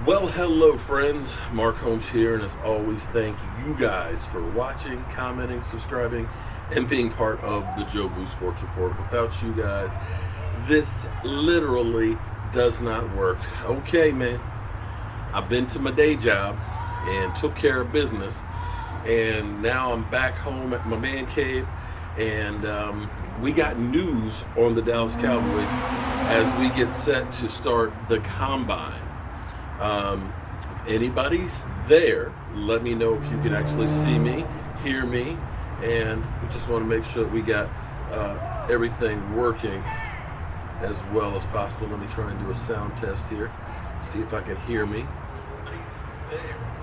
Well, hello friends, Mark Holmes here, and as always, thank you guys for watching, commenting, subscribing, and being part of the Joe Boo Sports Report. Without you guys, this literally does not work. Okay, man, I've been to my day job and took care of business, and now I'm back home at my man cave, and we got news on the Dallas Cowboys as we get set to start the Combine. If anybody's there, let me know if you can actually see me, hear me, and we just want to make sure that we got everything working as well as possible. Let me try and do a sound test here, see if I can hear me.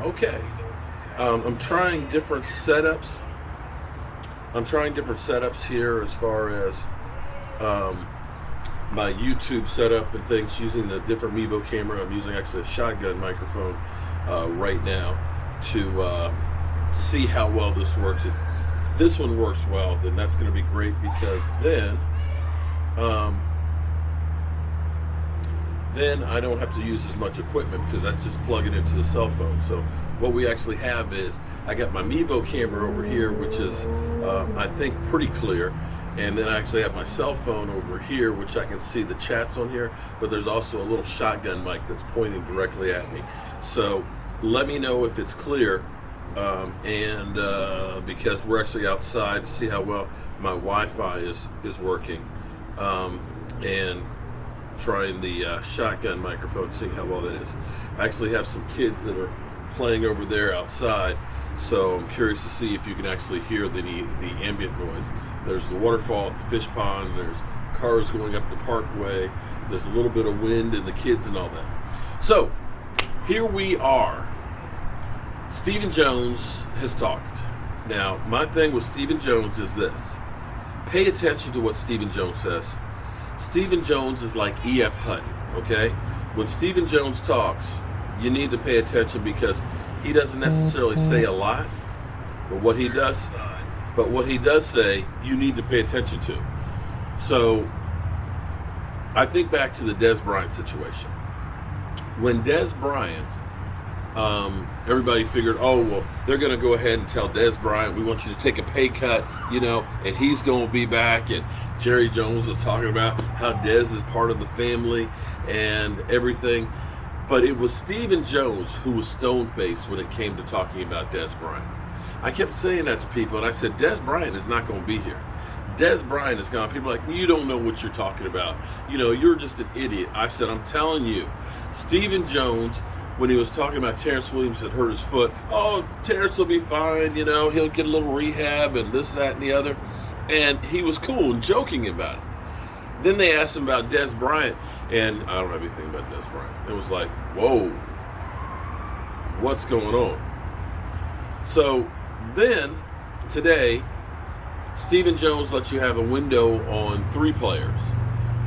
Okay. I'm trying different setups. Here as far as my YouTube setup and things, using the different Mevo camera. I'm using actually a shotgun microphone right now to see how well this works. If this one works well, then that's going to be great, because then I don't have to use as much equipment, because that's just plug it into the cell phone. So what we actually have is, I got my Mevo camera over here, which is I think pretty clear. And then I actually have my cell phone over here, which I can see the chats on here, but there's also a little shotgun mic that's pointing directly at me. So let me know if it's clear, because we're actually outside to see how well my Wi-Fi is working, and trying the shotgun microphone, seeing how well that is. I actually have some kids that are playing over there outside, so I'm curious to see if you can actually hear the ambient noise. There's the waterfall at the fish pond, there's cars going up the parkway, there's a little bit of wind and the kids and all that. So, here we are. Stephen Jones has talked. Now, my thing with Stephen Jones is this. Pay attention to what Stephen Jones says. Stephen Jones is like E.F. Hutton, okay? When Stephen Jones talks, you need to pay attention, because he doesn't necessarily say a lot, but what he does say, you need to pay attention to. So, I think back to the Dez Bryant situation. When Dez Bryant, everybody figured, oh, well, they're going to go ahead and tell Dez Bryant, we want you to take a pay cut, and he's going to be back. And Jerry Jones was talking about how Dez is part of the family and everything. But it was Stephen Jones who was stone-faced when it came to talking about Dez Bryant. I kept saying that to people, and I said, Dez Bryant is not going to be here. Dez Bryant is gone. People are like, you don't know what you're talking about. You're just an idiot. I said, I'm telling you, Stephen Jones, when he was talking about Terrence Williams had hurt his foot, oh, Terrence will be fine, he'll get a little rehab and this, that, and the other. And he was cool and joking about it. Then they asked him about Dez Bryant, and I don't have anything about Dez Bryant. It was like, whoa, what's going on? So then, today, Stephen Jones lets you have a window on 3 players.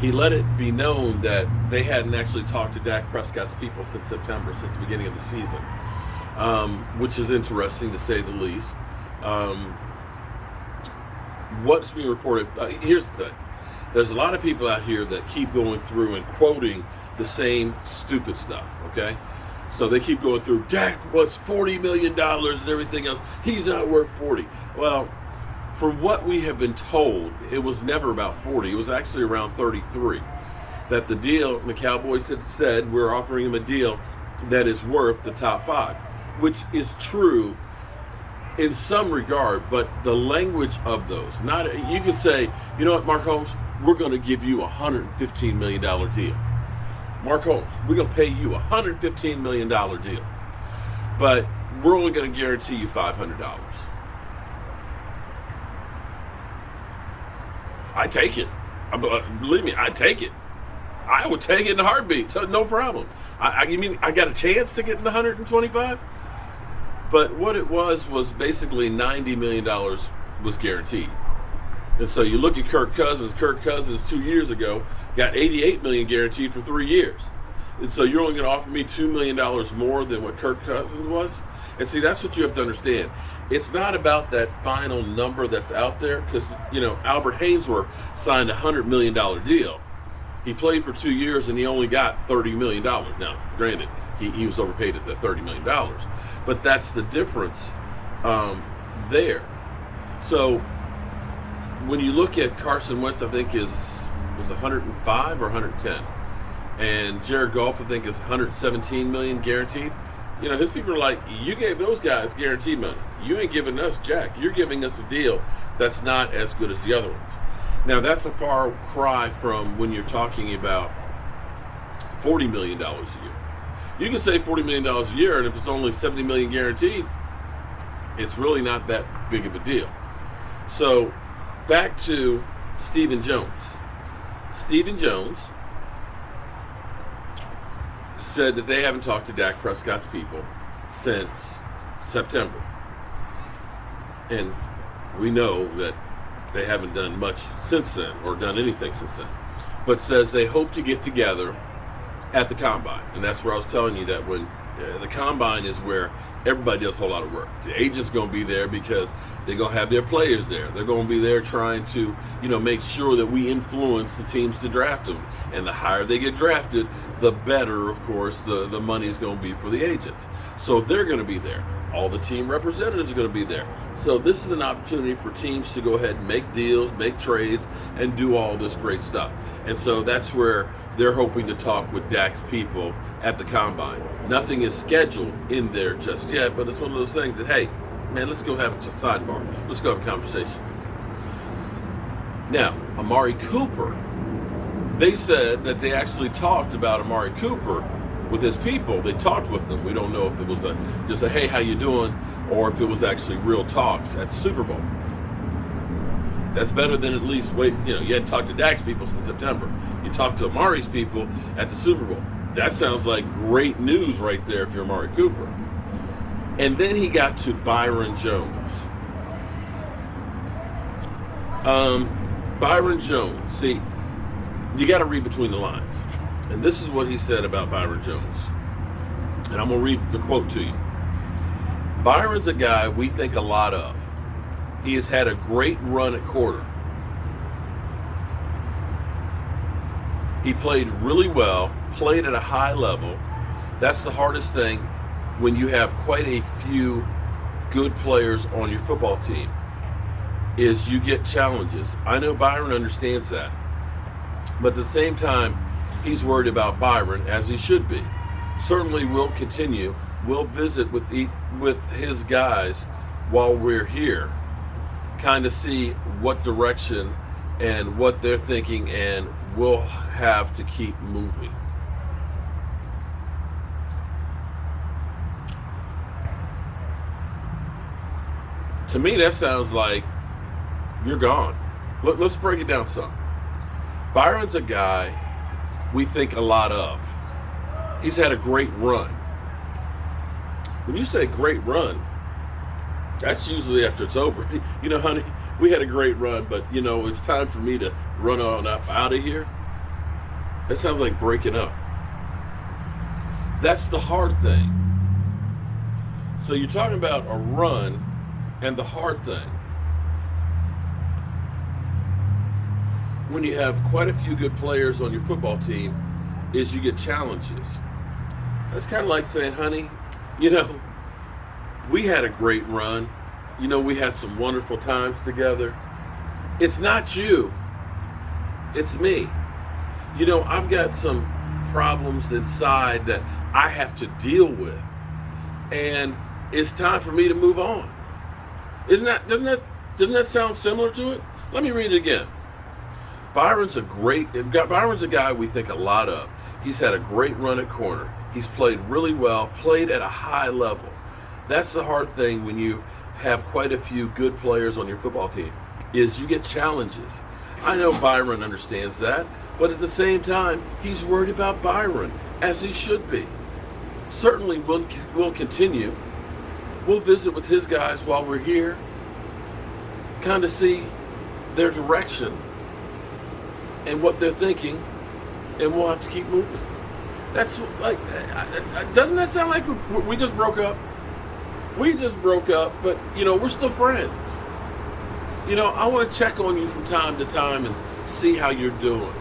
He let it be known that they hadn't actually talked to Dak Prescott's people since September, since the beginning of the season, which is interesting to say the least. What's being reported, here's the thing. There's a lot of people out here that keep going through and quoting the same stupid stuff, okay? So they keep going through, Dak wants $40 million and everything else. He's not worth 40. Well, from what we have been told, it was never about 40. It was actually around 33. That the deal, the Cowboys had said, we're offering him a deal that is worth the top 5, which is true in some regard, but the language of those, you could say, you know what, Mark Holmes, we're going to give you a $115 million deal. Mark Holmes, we're going to pay you a $115 million deal, but we're only going to guarantee you $500. I take it. Believe me, I take it. I would take it in a heartbeat, so no problem. You mean I got a chance to get in the 125? But what it was basically $90 million was guaranteed. And so you look at Kirk Cousins 2 years ago got $88 million guaranteed for 3 years. And so you're only going to offer me $2 million more than what Kirk Cousins was? And see, that's what you have to understand. It's not about that final number that's out there, because, Albert Hainsworth signed a $100 million deal. He played for 2 years and he only got $30 million. Now, granted, he was overpaid at that $30 million. But that's the difference there. So when you look at Carson Wentz, I think was 105 or 110. And Jared Goff, I think, is 117 million guaranteed. His people are like, you gave those guys guaranteed money. You ain't giving us jack. You're giving us a deal that's not as good as the other ones. Now, that's a far cry from when you're talking about $40 million a year. You can say $40 million a year, and if it's only $70 million guaranteed, it's really not that big of a deal. So, back to Stephen Jones. Stephen Jones said that they haven't talked to Dak Prescott's people since September. And we know that they haven't done much since then, or done anything since then. But says they hope to get together at the Combine. And that's where I was telling you that when the Combine is where everybody does a whole lot of work. The agent's going to be there because they're going to have their players there. They're going to be there trying to, make sure that we influence the teams to draft them. And the higher they get drafted, the better, of course, the money is going to be for the agents. So they're going to be there. All the team representatives are going to be there. So this is an opportunity for teams to go ahead and make deals, make trades, and do all this great stuff. And so that's where they're hoping to talk with Dak's people at the Combine. Nothing is scheduled in there just yet, but it's one of those things that, hey, man, let's go have a sidebar. Let's go have a conversation. Now, Amari Cooper, they said that they actually talked about Amari Cooper with his people. They talked with them. We don't know if it was just a hey, how you doing, or if it was actually real talks at the Super Bowl. That's better than at least wait. You hadn't talked to Dak's people since September. You talked to Amari's people at the Super Bowl. That sounds like great news right there if you're Amari Cooper. And then he got to Byron Jones. Byron Jones. See, you got to read between the lines. And this is what he said about Byron Jones. And I'm going to read the quote to you. Byron's a guy we think a lot of. He has had a great run at quarter. He played really well, played at a high level. That's the hardest thing when you have quite a few good players on your football team, is you get challenges. I know Byron understands that. But at the same time, he's worried about Byron, as he should be. Certainly we'll continue. We'll visit with his guys while we're here, kind of see what direction and what they're thinking, and we'll have to keep moving. To me, that sounds like you're gone. Let's break it down some. Byron's a guy we think a lot of. He's had a great run. When you say great run, that's usually after it's over. Honey, we had a great run, but, it's time for me to run on up out of here. That sounds like breaking up. That's the hard thing. So you're talking about a run and the hard thing. When you have quite a few good players on your football team, is you get challenges. That's kind of like saying, honey, we had a great run. We had some wonderful times together. It's not you. It's me. I've got some problems inside that I have to deal with. And it's time for me to move on. Doesn't that sound similar to it? Let me read it again. Byron's a guy we think a lot of. He's had a great run at corner. He's played really well, played at a high level. That's the hard thing when you have quite a few good players on your football team, is you get challenges. I know Byron understands that, but at the same time, he's worried about Byron, as he should be. Certainly, we'll continue. We'll visit with his guys while we're here, kind of see their direction and what they're thinking, and we'll have to keep moving. That's like, doesn't that sound like we just broke up? we just broke up, but, we're still friends. I want to check on you from time to time and see how you're doing.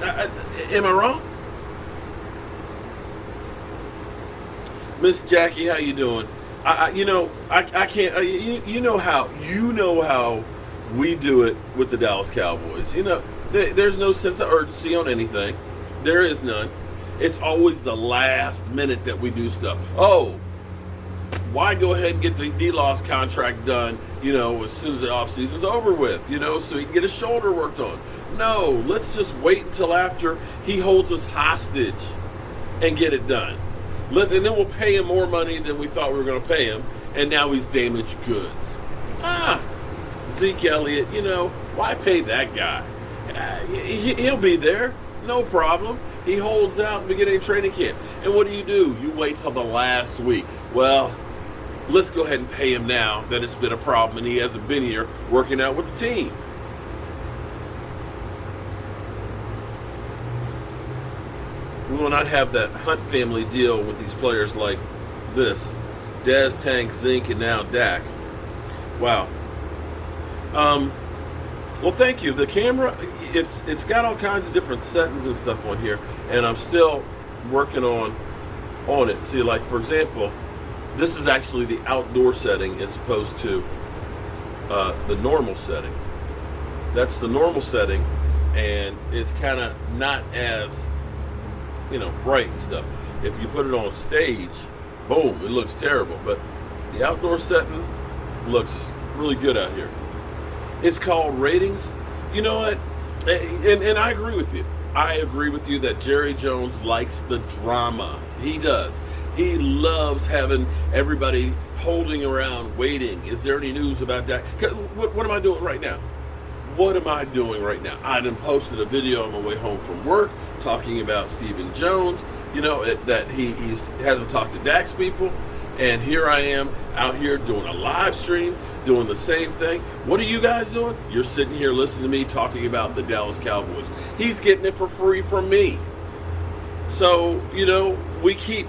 Am I wrong? Miss Jackie, how you doing? I can't. You know how we do it with the Dallas Cowboys. There's no sense of urgency on anything. There is none. It's always the last minute that we do stuff. Oh, why go ahead and get the D-Law's contract done, as soon as the offseason's over with, so he can get his shoulder worked on. No, let's just wait until after he holds us hostage and get it done. And then we'll pay him more money than we thought we were going to pay him, and now he's damaged goods. Zeke Elliott, why pay that guy? He'll be there, no problem. He holds out at the beginning of training camp. And what do? You wait till the last week. Well, let's go ahead and pay him now that it's been a problem and he hasn't been here working out with the team. We will not have that Hunt family deal with these players like this. Dez, Tank, Zink, and now Dak. Wow. Well, thank you. The camera, it's got all kinds of different settings and stuff on here, and I'm still working on it. See, like, for example, this is actually the outdoor setting as opposed to the normal setting. That's the normal setting, and it's kind of not as, bright and stuff. If you put it on stage, boom, it looks terrible. But the outdoor setting looks really good out here. It's called ratings. You know what? And I agree with you. I agree with you that Jerry Jones likes the drama. He does. He loves having everybody holding around, waiting. Is there any news about that? What am I doing right now? What am I doing right now? I done posted a video on my way home from work talking about Stephen Jones, that he hasn't talked to Dak's people. And here I am out here doing a live stream, doing the same thing. What are you guys doing? You're sitting here listening to me talking about the Dallas Cowboys. He's getting it for free from me. So, we keep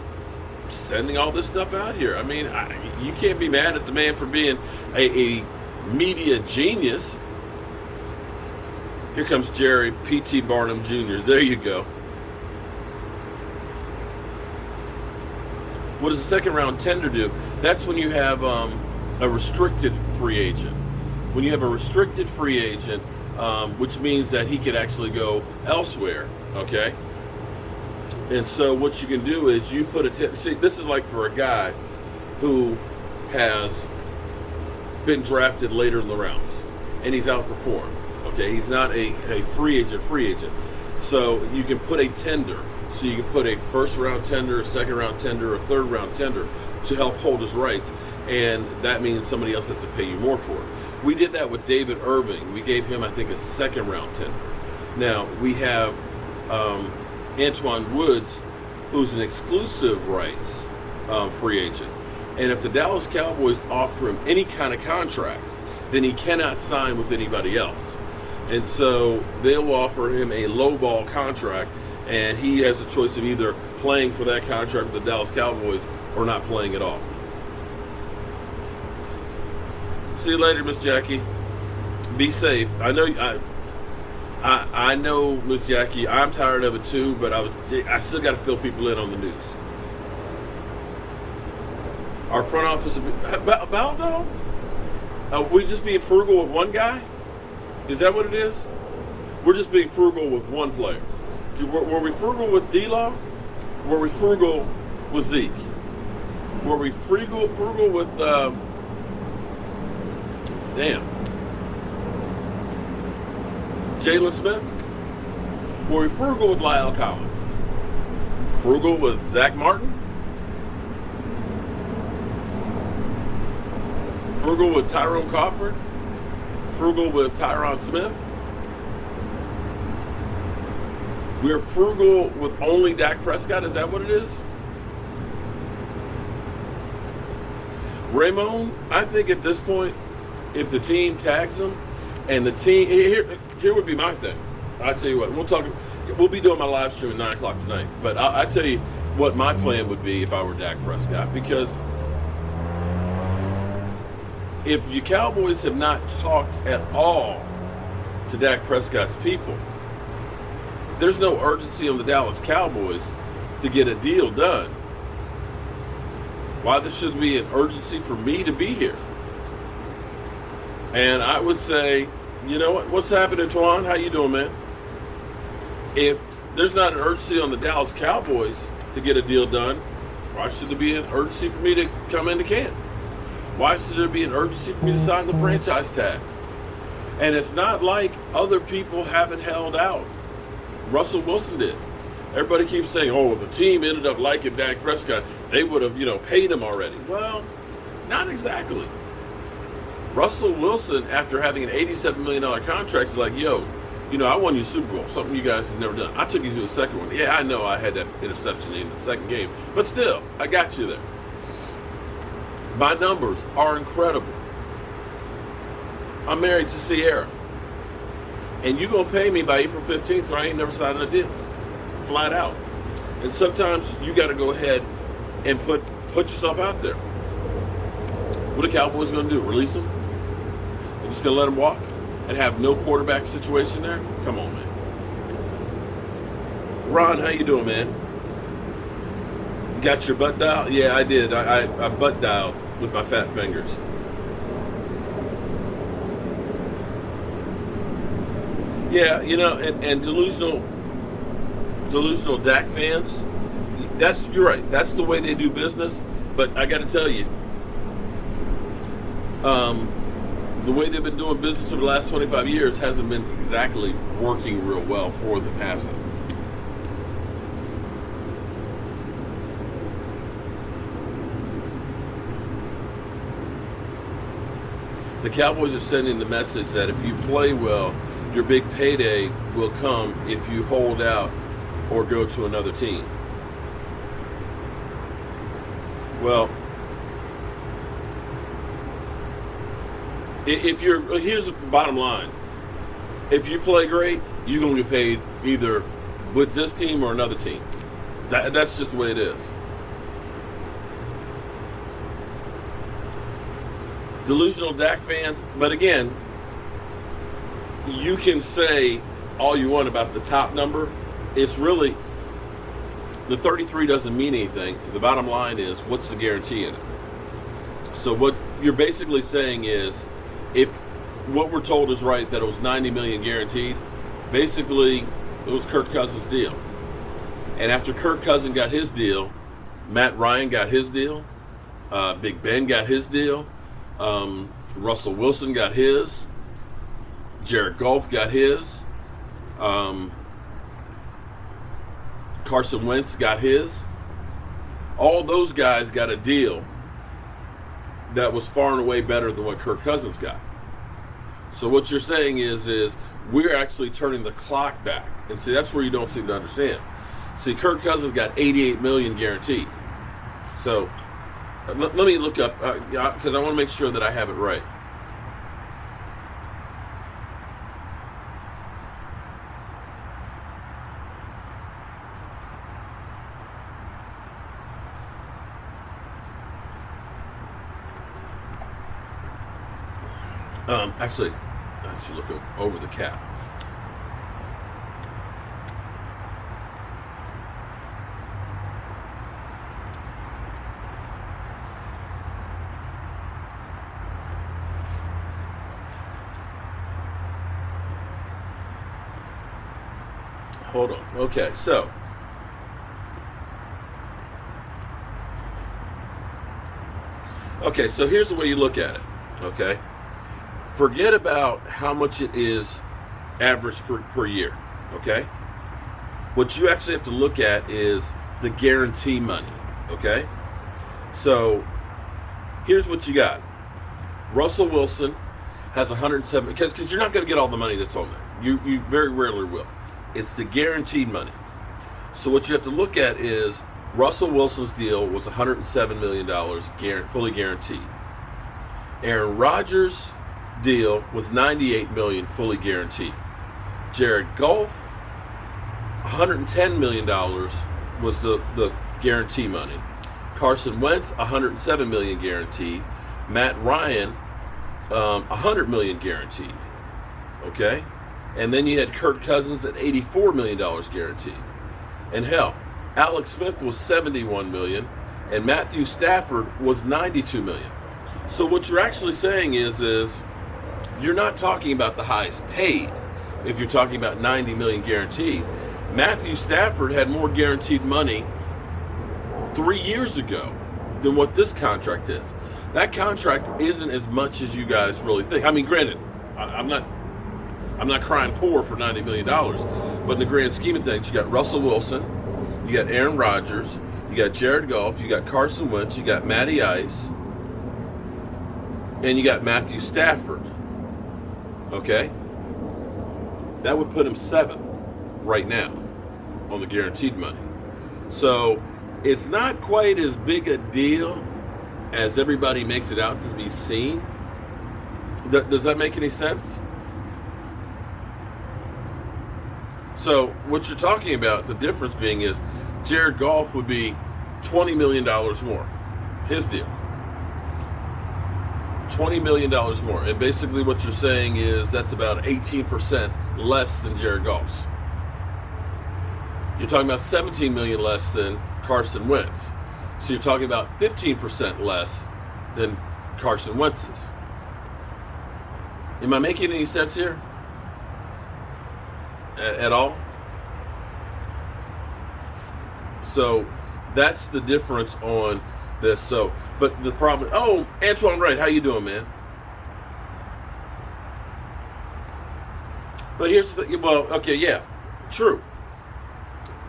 sending all this stuff out here. I mean, you can't be mad at the man for being a media genius. Here comes Jerry, P.T. Barnum Jr. There you go. What does a second round tender do? That's when you have a restricted free agent. When you have a restricted free agent, which means that he could actually go elsewhere, okay? And so what you can do is you put see, this is like for a guy who has been drafted later in the rounds, and he's outperformed, okay? He's not a free agent. So you can put a tender. So you can put a first-round tender, a second-round tender, a third-round tender to help hold his rights, and that means somebody else has to pay you more for it. We did that with David Irving. We gave him, I think, a second-round tender. Now, we have Antoine Woods, who's an exclusive rights free agent. And if the Dallas Cowboys offer him any kind of contract, then he cannot sign with anybody else. And so they'll offer him a low-ball contract, and he has a choice of either playing for that contract with the Dallas Cowboys or not playing at all. See you later, Miss Jackie. Be safe. I know, Miss Jackie, I'm tired of it too, but I still got to fill people in on the news. Our front office, about though? We just being frugal with one guy? Is that what it is? We're just being frugal with one player. Were we frugal with D-Law? Were we frugal with Zeke? Were we frugal with Jalen Smith? Were we frugal with Lyle Collins? Frugal with Zach Martin? Frugal with Tyrone Crawford? Frugal with Tyron Smith? We're frugal with only Dak Prescott? Is that what it is? Ramon, I think at this point, if the team tags him, and the team, here would be my thing. I'll tell you what, we'll be doing my live stream at 9 o'clock tonight, but I'll tell you what my plan would be if I were Dak Prescott, because if you Cowboys have not talked at all to Dak Prescott's people, there's no urgency on the Dallas Cowboys to get a deal done. Why there should be an urgency for me to be here? And I would say, you know what? What's happening, Twan? How you doing, man? If there's not an urgency on the Dallas Cowboys to get a deal done, why should there be an urgency for me to come into camp? Why should there be an urgency for me to sign the franchise tag? And it's not like other people haven't held out. Russell Wilson did. Everybody keeps saying, oh, if the team ended up liking Dak Prescott, they would have, paid him already. Well, not exactly. Russell Wilson, after having an $87 million contract, is like, yo, I won you Super Bowl, something you guys have never done. I took you to the second one. Yeah, I know I had that interception in the second game, but still, I got you there. My numbers are incredible. I'm married to Sierra. And you're going to pay me by April 15th or I ain't never signed a deal. Flat out. And sometimes you got to go ahead and put yourself out there. What are the Cowboys going to do? Release them? They're just going to let them walk and have no quarterback situation there? Come on, man. Ron, how you doing, man? Got your butt dialed? Yeah, I did. I butt dialed with my fat fingers. Yeah, and delusional Dak fans, you're right. That's the way they do business. But I got to tell you, the way they've been doing business over the last 25 years hasn't been exactly working real well for them, has it? The Cowboys are sending the message that if you play well, your big payday will come if you hold out or go to another team. Well, here's the bottom line. If you play great, you're going to get paid either with this team or another team. That's just the way it is. Delusional Dak fans, but again, you can say all you want about the top number. It's really, the 33 doesn't mean anything. The bottom line is, what's the guarantee in it? So what you're basically saying is, if what we're told is right, that it was $90 million guaranteed, basically it was Kirk Cousins' deal. And after Kirk Cousins got his deal, Matt Ryan got his deal, Big Ben got his deal, Russell Wilson got his, Jared Goff got his, Carson Wentz got his. All those guys got a deal that was far and away better than what Kirk Cousins got. So what you're saying is we're actually turning the clock back. And see, that's where you don't seem to understand. See, Kirk Cousins got $88 million guaranteed. So let me look up, because I want to make sure that I have it right. Actually, I should look over the cap. Hold on. Okay, so here's the way you look at it. Okay. Forget about how much it is average per year, okay? What you actually have to look at is the guarantee money, okay? So here's what you got. Russell Wilson has 107, because you're not going to get all the money that's on there. You very rarely will. It's the guaranteed money. So what you have to look at is Russell Wilson's deal was $107 million fully guaranteed. Aaron Rodgers' deal was $98 million fully guaranteed. Jared Goff, $110 million was the guarantee money. Carson Wentz, $107 million guaranteed. Matt Ryan, $100 million guaranteed. Okay, and then you had Kirk Cousins at $84 million guaranteed, and hell, Alex Smith was $71 million, and Matthew Stafford was $92 million. So what you're actually saying is you're not talking about the highest paid. If you're talking about $90 million guaranteed, Matthew Stafford had more guaranteed money 3 years ago than what this contract is. That contract isn't as much as you guys really think. I mean, granted, I'm not crying poor for $90 million, but in the grand scheme of things, you got Russell Wilson, you got Aaron Rodgers, you got Jared Goff, you got Carson Wentz, you got Matty Ice, and you got Matthew Stafford. Okay? That would put him 7th right now on the guaranteed money. So it's not quite as big a deal as everybody makes it out to be seen. Does that make any sense? So what you're talking about, the difference being is Jared Goff would be $20 million more. His deal. $20 million more. And basically what you're saying is that's about 18% less than Jared Goff's. You're talking about $17 million less than Carson Wentz. So you're talking about 15% less than Carson Wentz's. Am I making any sense here? At all? So that's the difference on this. So, but the problem, oh, Antoine Wright, how you doing, man? But here's the thing, well, okay, yeah, true.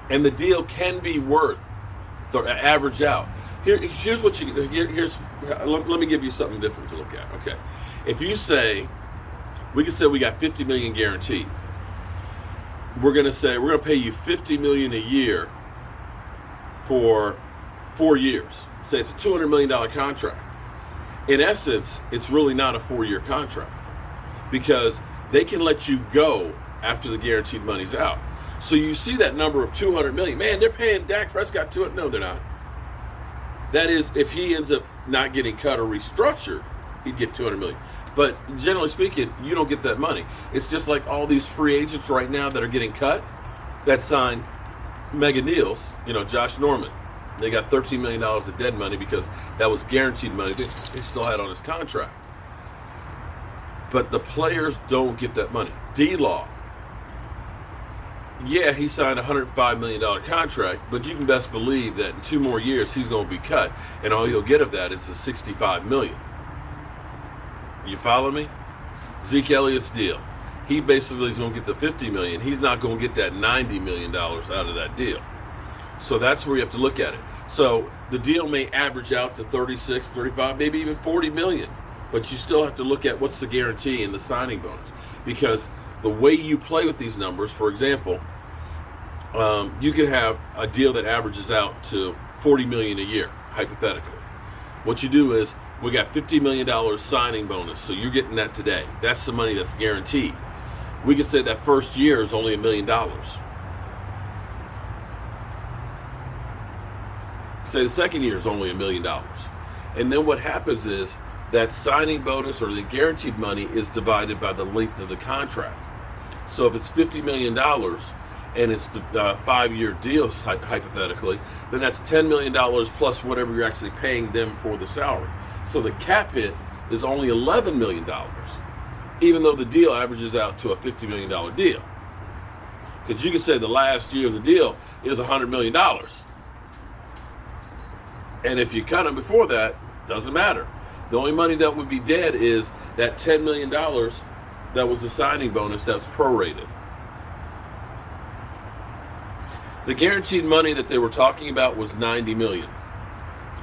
And the deal can be worth, average out. Here's what you, let me give you something different to look at, okay? If you say, we could say we got $50 million guaranteed. We're going to pay you $50 million a year for 4 years. Say it's a $200 million contract. In essence, it's really not a 4-year contract because they can let you go after the guaranteed money's out. So you see that number of $200 million. Man, they're paying Dak Prescott $200. No, they're not. That is, if he ends up not getting cut or restructured, he'd get $200 million. But generally speaking, you don't get that money. It's just like all these free agents right now that are getting cut that signed mega deals, Josh Norman. They got $13 million of dead money because that was guaranteed money they still had on his contract. But the players don't get that money. D-Law, yeah, he signed a $105 million contract, but you can best believe that in 2 more years he's going to be cut, and all you'll get of that is the $65 million. You follow me? Zeke Elliott's deal. He basically is going to get the $50 million. He's not going to get that $90 million out of that deal. So that's where you have to look at it. So the deal may average out to 36, 35, maybe even $40 million. But you still have to look at what's the guarantee and the signing bonus. Because the way you play with these numbers, for example, you could have a deal that averages out to $40 million a year, hypothetically. What you do is, we got $50 million signing bonus, so you're getting that today. That's the money that's guaranteed. We could say that first year is only $1 million. Say the second year is only $1 million. And then what happens is that signing bonus or the guaranteed money is divided by the length of the contract. So if it's $50 million and it's the 5-year deal, hypothetically, then that's $10 million plus whatever you're actually paying them for the salary. So the cap hit is only $11 million, even though the deal averages out to a $50 million deal. Because you could say the last year of the deal is $100 million. And if you cut them before that, doesn't matter. The only money that would be dead is that $10 million that was the signing bonus that's prorated. The guaranteed money that they were talking about was $90 million.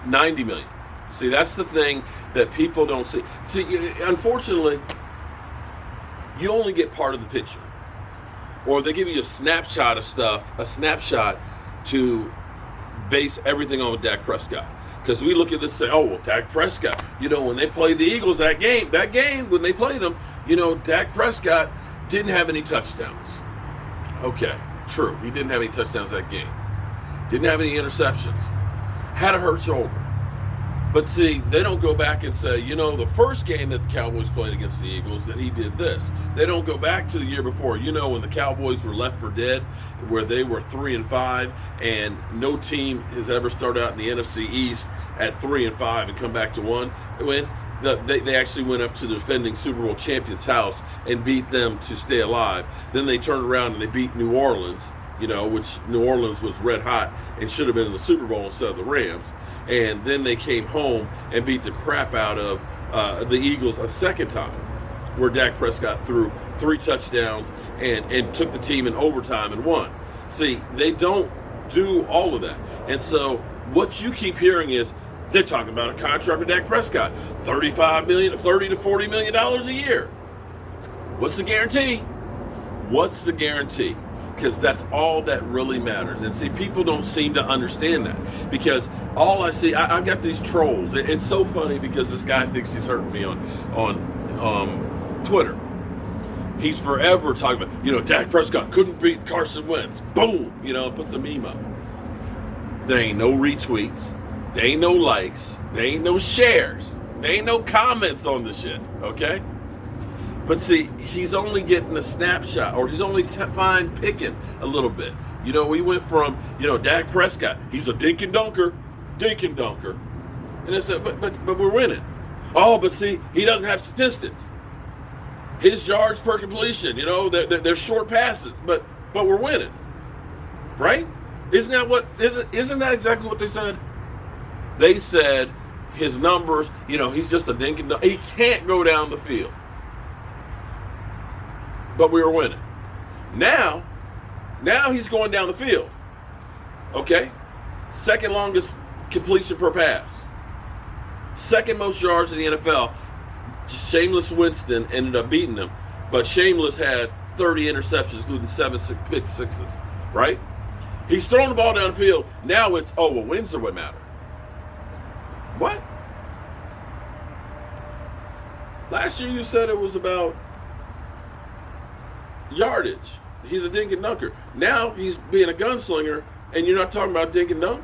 $90 million. See, that's the thing that people don't see. See, unfortunately, you only get part of the picture. Or they give you a snapshot of stuff, a snapshot to base everything on with Dak Prescott. Because we look at this and say, oh, well, Dak Prescott, when they played the Eagles that game, when they played them, Dak Prescott didn't have any touchdowns. Okay, true. He didn't have any touchdowns that game. Didn't have any interceptions. Had a hurt shoulder. But see, they don't go back and say, the first game that the Cowboys played against the Eagles, that he did this. They don't go back to the year before. When the Cowboys were left for dead, where they were 3-5, and no team has ever started out in the NFC East at 3-5 and come back to one win. They actually went up to the defending Super Bowl champions' house and beat them to stay alive. Then they turned around and they beat New Orleans, which New Orleans was red hot and should have been in the Super Bowl instead of the Rams. And then they came home and beat the crap out of the Eagles a second time, where Dak Prescott threw 3 touchdowns and took the team in overtime and won. See, they don't do all of that. And so what you keep hearing is they're talking about a contract for Dak Prescott, $30 to $40 million a year. What's the guarantee? What's the guarantee? Because that's all that really matters. And see, people don't seem to understand that, because all I see, I've got these trolls. It's so funny because this guy thinks he's hurting me on Twitter. He's forever talking about, Dak Prescott couldn't beat Carson Wentz. Boom, puts a meme up. There ain't no retweets. There ain't no likes. There ain't no shares. There ain't no comments on the shit, okay? But see, he's only getting a snapshot, or he's only fine picking a little bit. We went from, Dak Prescott, he's a dink and dunker. And I said, but we're winning. Oh, but see, he doesn't have statistics. His yards per completion, they're short passes, but we're winning. Right? Isn't that exactly what they said? They said his numbers, he's just a dink and dunker. He can't go down the field. But we were winning. Now he's going down the field. Okay? Second longest completion per pass. Second most yards in the NFL. Shameless Winston ended up beating him. But Shameless had 30 interceptions, including 7 pick sixes. Right? He's throwing the ball down the field. Now it's, wins are what matter. What? Last year you said it was about yardage. He's a dink and dunker. Now he's being a gunslinger, and you're not talking about dink and dunk.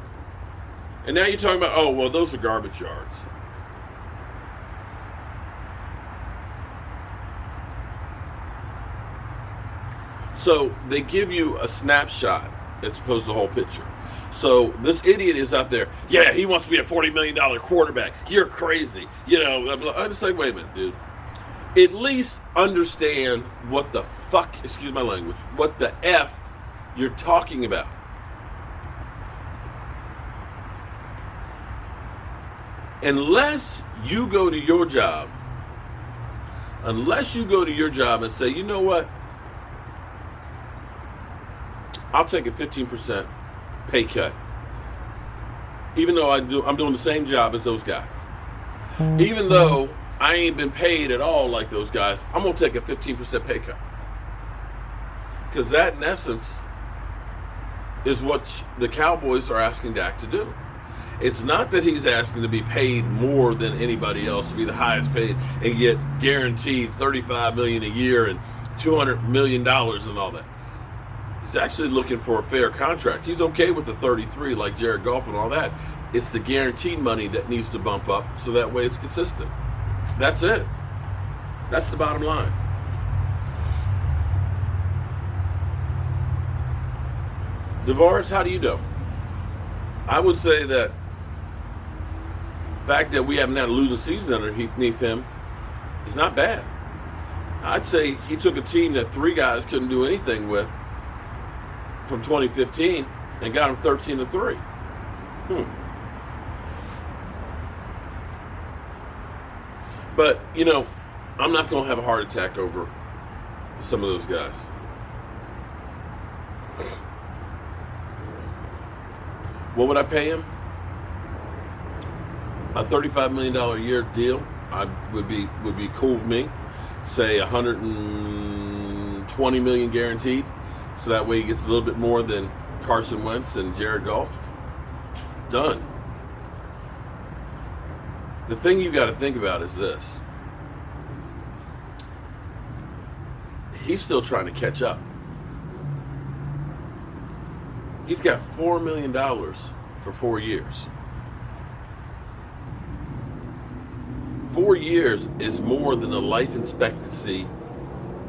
And now you're talking about, those are garbage yards. So they give you a snapshot as opposed to the whole picture. So this idiot is out there, he wants to be a $40 million quarterback. You're crazy. I'm just like, wait a minute, dude. At least understand what the fuck, excuse my language, what the F you're talking about. Unless you go to your job and say, you know what? I'll take a 15% pay cut. Even though I'm doing the same job as those guys. Even though I ain't been paid at all like those guys, I'm going to take a 15% pay cut. Because that, in essence, is what the Cowboys are asking Dak to do. It's not that he's asking to be paid more than anybody else, to be the highest paid and get guaranteed $35 million a year and $200 million and all that. He's actually looking for a fair contract. He's okay with the 33 like Jared Goff and all that. It's the guaranteed money that needs to bump up so that way it's consistent. That's it. That's the bottom line. DeVaris, how do you know? I would say that the fact that we haven't had a losing season underneath him is not bad. I'd say he took a team that 3 guys couldn't do anything with from 2015 and got him 13-3. But, I'm not going to have a heart attack over some of those guys. What would I pay him? A $35 million a year deal would be cool with me. Say $120 million guaranteed. So that way he gets a little bit more than Carson Wentz and Jared Goff. Done. The thing you got to think about is this. He's still trying to catch up. He's got $4 million for 4 years. 4 years is more than the life expectancy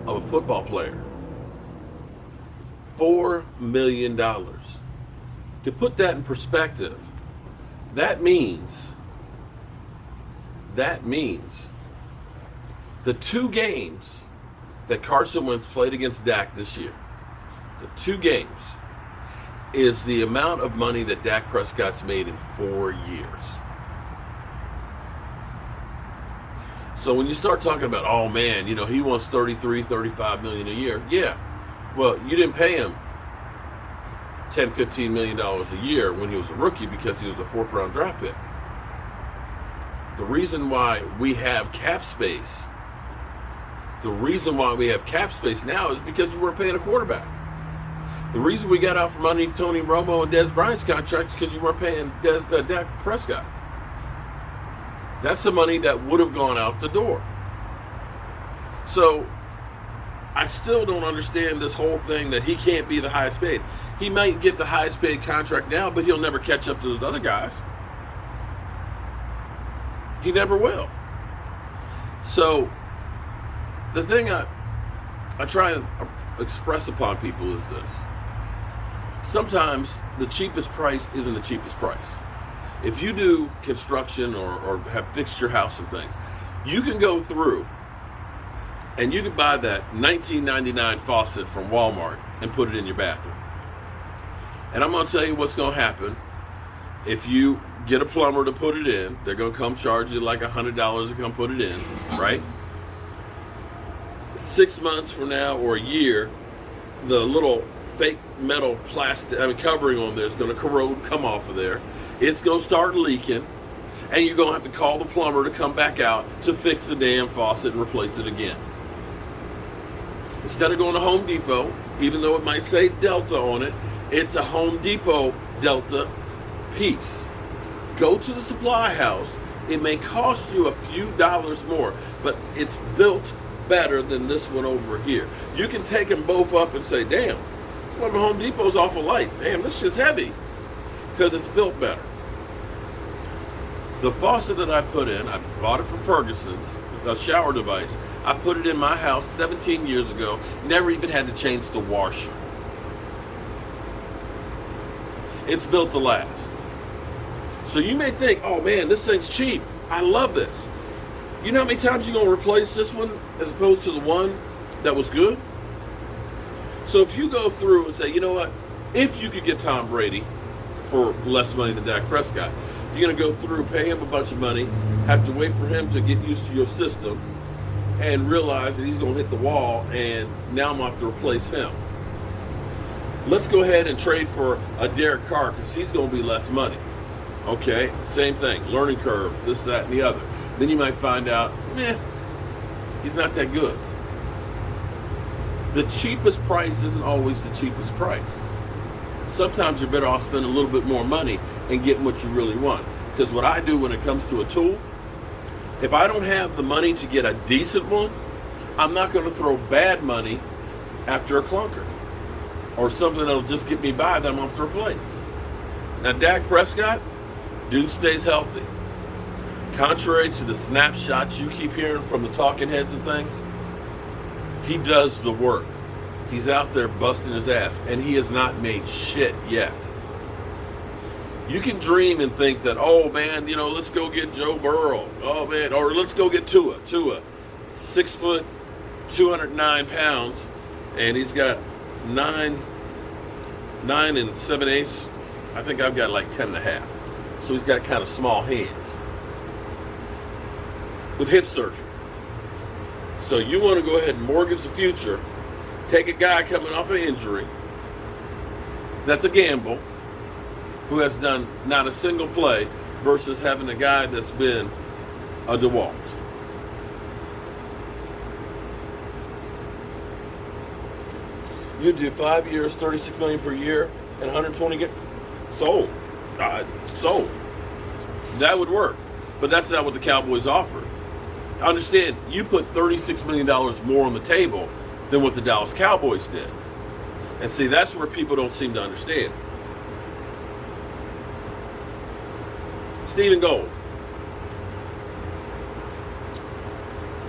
of a football player. $4 million. To put that in perspective, that means the 2 games that Carson Wentz played against Dak this year, the 2 games, is the amount of money that Dak Prescott's made in 4 years. So when you start talking about, oh man, he wants 33, 35 million a year. Yeah. Well, you didn't pay him $10, $15 million a year when he was a rookie because he was the 4th round draft pick. The reason why we have cap space now is because we weren't paying a quarterback. The reason we got out from underneath Tony Romo and Dez Bryant's contracts is because you weren't paying Dak Prescott. That's the money that would have gone out the door. So I still don't understand this whole thing that he can't be the highest paid. He might get the highest paid contract now, but he'll never catch up to those other guys. He never will. So the thing I try and express upon people is this. Sometimes the cheapest price isn't the cheapest price. If you do construction or have fixed your house and things, you can go through and you can buy that $19.99 faucet from Walmart and put it in your bathroom. And I'm going to tell you what's going to happen. If you get a plumber to put it in, they're going to come charge you like $100 to come put it in, right? 6 months from now or a year, the little fake metal plastic covering on there is going to corrode, come off of there. It's going to start leaking, and you're going to have to call the plumber to come back out to fix the damn faucet and replace it again. Instead of going to Home Depot, even though it might say Delta on it, it's a Home Depot Delta piece. Go to the supply house. It may cost you a few dollars more, but it's built better than this one over here. You can take them both up and say, damn, this one from Home Depot's awful light. Damn, this shit's heavy. Because it's built better. The faucet that I put in, I bought it from Ferguson's, a shower device. I put it in my house 17 years ago, never even had to change the washer. It's built to last. So you may think, oh man, this thing's cheap. I love this. You know how many times you're going to replace this one as opposed to the one that was good? So if you go through and say, you know what, if you could get Tom Brady for less money than Dak Prescott, you're going to go through, pay him a bunch of money, have to wait for him to get used to your system, and realize that he's going to hit the wall, and now I'm going to have to replace him. Let's go ahead and trade for a Derek Carr because he's going to be less money. Okay, same thing, learning curve, this, that, and the other. Then you might find out, he's not that good. The cheapest price isn't always the cheapest price. Sometimes you're better off spending a little bit more money and getting what you really want. Because what I do when it comes to a tool, if I don't have the money to get a decent one, I'm not going to throw bad money after a clunker or something that'll just get me by that I'm going to replace. Now, Dak Prescott, dude stays healthy. Contrary to the snapshots you keep hearing from the talking heads and things, he does the work. He's out there busting his ass, and he has not made shit yet. You can dream and think that, oh man, let's go get Joe Burrow. Oh man, or let's go get Tua. 6 foot, 209 pounds, and he's got 9 and 7/8. I think I've got like 10 and a half. So he's got kind of small hands with hip surgery. So you want to go ahead and mortgage the future, take a guy coming off an injury, that's a gamble, who has done not a single play, versus having a guy that's been a DeWalt. You do 5 years, $36 million per year, and 120 games. Sold. Sold. That would work. But that's not what the Cowboys offered. Understand, you put $36 million more on the table than what the Dallas Cowboys did. And see, that's where people don't seem to understand. Stephen Gold.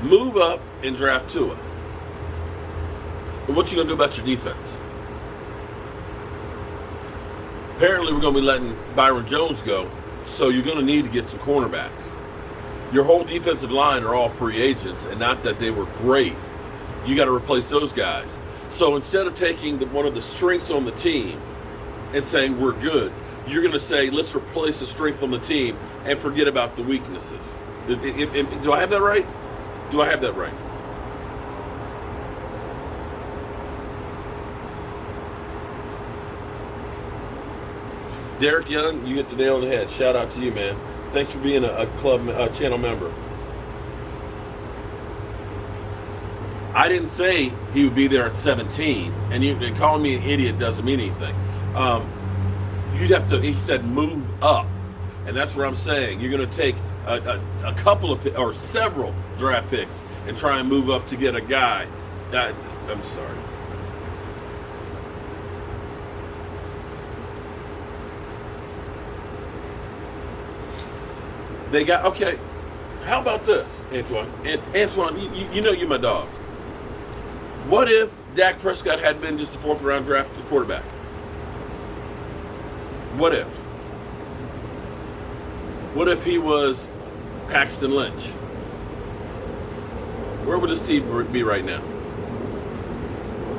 Move up and draft Tua. And what you going to do about your defense? Apparently, we're going to be letting Byron Jones go, so you're going to need to get some cornerbacks. Your whole defensive line are all free agents, and not that they were great. You got to replace those guys. So instead of taking one of the strengths on the team and saying we're good, you're going to say let's replace the strength on the team and forget about the weaknesses. Do I have that right? Do I have that right? Derek Young, you hit the nail on the head. Shout out to you, man. Thanks for being a club channel member. I didn't say he would be there at 17, and calling me an idiot doesn't mean anything. You'd have to. He said move up, and that's what I'm saying. You're going to take a couple of or several draft picks and try and move up to get a guy. I'm sorry. They got, okay, how about this, Antoine? Antoine, you know you're my dog. What if Dak Prescott had been just a fourth round drafted quarterback? What if? What if he was Paxton Lynch? Where would this team be right now?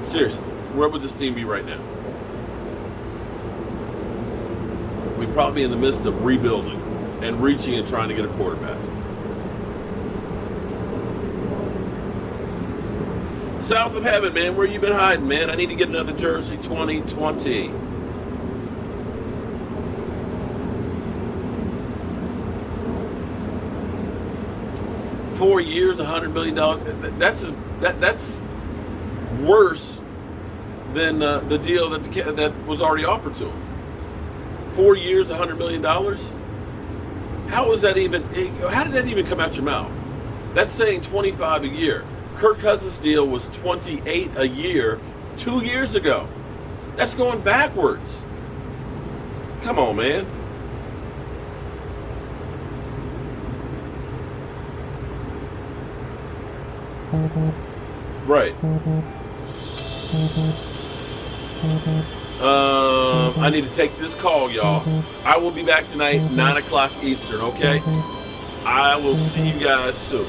Seriously, where would this team be right now? We'd probably be in the midst of rebuilding and reaching and trying to get a quarterback. South of heaven, man, where you been hiding, man? I need to get another jersey 2020. Four years, $100 million. That's worse than the deal that was already offered to him. 4 years, $100 million. How did that even come out your mouth? That's saying 25 a year. Kirk Cousins' deal was 28 a year 2 years ago. That's going backwards. Come on, man. Right. I need to take this call, y'all. I will be back tonight, 9 o'clock Eastern, okay? I will see you guys soon.